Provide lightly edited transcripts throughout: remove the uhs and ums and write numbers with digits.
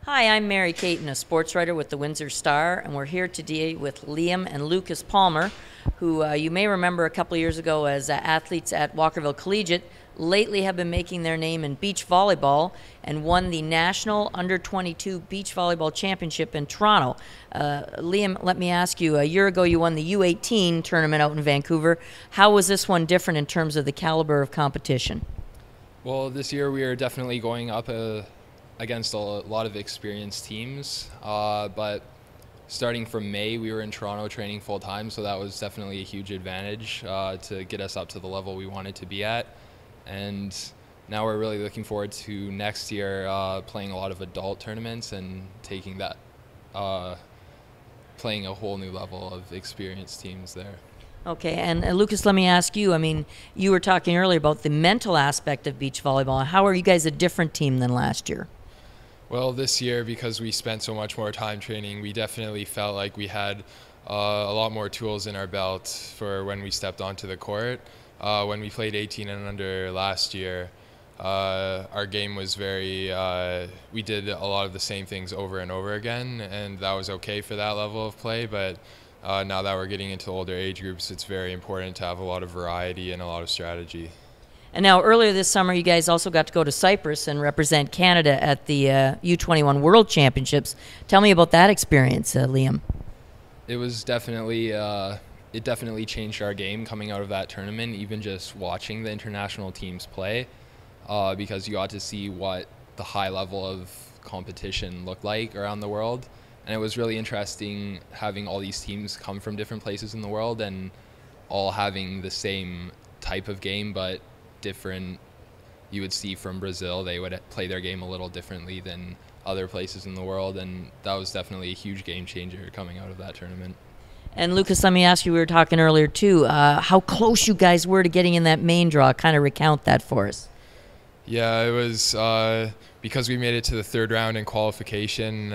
Hi, I'm Mary Caton, a sports writer with the Windsor Star, and we're here today with Liam and Lucas Palmer, who you may remember a couple years ago as athletes at Walkerville Collegiate. Lately have been making their name in beach volleyball and won the National Under-22 Beach Volleyball Championship in Toronto. Liam, let me ask you, a year ago you won the U18 tournament out in Vancouver. How was this one different in terms of the caliber of competition? Well, this year we are definitely going up against a lot of experienced teams, but starting from May, we were in Toronto training full time, so that was definitely a huge advantage to get us up to the level we wanted to be at. And now we're really looking forward to next year playing a lot of adult tournaments and taking that, playing a whole new level of experienced teams there. Okay, and Lucas, let me ask you, I mean, you were talking earlier about the mental aspect of beach volleyball. How are you guys a different team than last year? Well, this year, because we spent so much more time training, we definitely felt like we had a lot more tools in our belt for when we stepped onto the court. When we played 18 and under last year, our game was we did a lot of the same things over and over again, and that was okay for that level of play, but now that we're getting into older age groups, it's very important to have a lot of variety and a lot of strategy. And now earlier this summer, you guys also got to go to Cyprus and represent Canada at the U21 World Championships. Tell me about that experience, Liam. It was definitely, it definitely changed our game coming out of that tournament, even just watching the international teams play, because you got to see what the high level of competition looked like around the world. And it was really interesting having all these teams come from different places in the world and all having the same type of game, but different. You would see from Brazil, they would play their game a little differently than other places in the world, and that was definitely a huge game changer coming out of that tournament. And Lucas, let me ask you, we were talking earlier too, how close you guys were to getting in that main draw. Kind of recount that for us. Yeah, it was because we made it to the third round in qualification.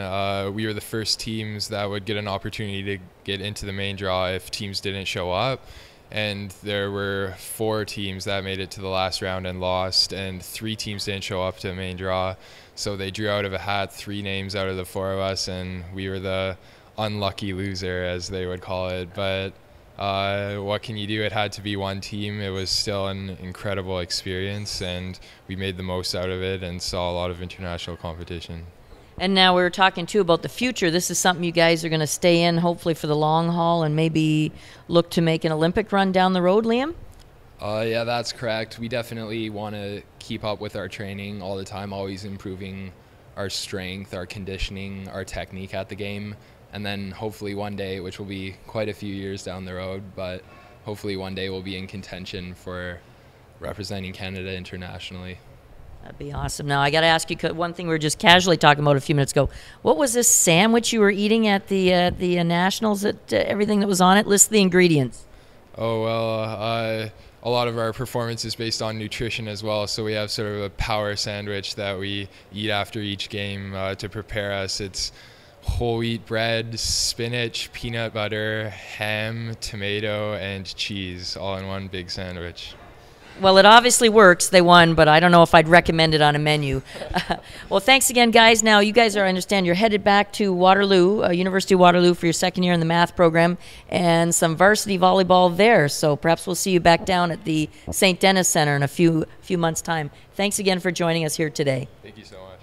We were the first teams that would get an opportunity to get into the main draw if teams didn't show up. And there were 4 teams that made it to the last round and lost, and 3 teams didn't show up to the main draw. So they drew out of a hat 3 names out of the 4 of us, and we were the unlucky loser, as they would call it. But what can you do? It had to be one team. It was still an incredible experience, and we made the most out of it and saw a lot of international competition. And now we were talking too about the future. This is something you guys are going to stay in hopefully for the long haul and maybe look to make an Olympic run down the road, Liam? Yeah, that's correct. We definitely want to keep up with our training all the time, always improving our strength, our conditioning, our technique at the game. And then hopefully one day, which will be quite a few years down the road, but hopefully one day we'll be in contention for representing Canada internationally. That'd be awesome. Now, I got to ask you one thing we were just casually talking about a few minutes ago. What was this sandwich you were eating at the Nationals, everything that was on it? List the ingredients. Oh, well, a lot of our performance is based on nutrition as well, so we have sort of a power sandwich that we eat after each game to prepare us. It's whole wheat bread, spinach, peanut butter, ham, tomato, and cheese, all in one big sandwich. Well, it obviously works. They won, but I don't know if I'd recommend it on a menu. Well, thanks again, guys. Now, you guys are, I understand, you're headed back to Waterloo, University of Waterloo, for your second year in the math program and some varsity volleyball there. So perhaps we'll see you back down at the St. Denis Center in a few months' time. Thanks again for joining us here today. Thank you so much.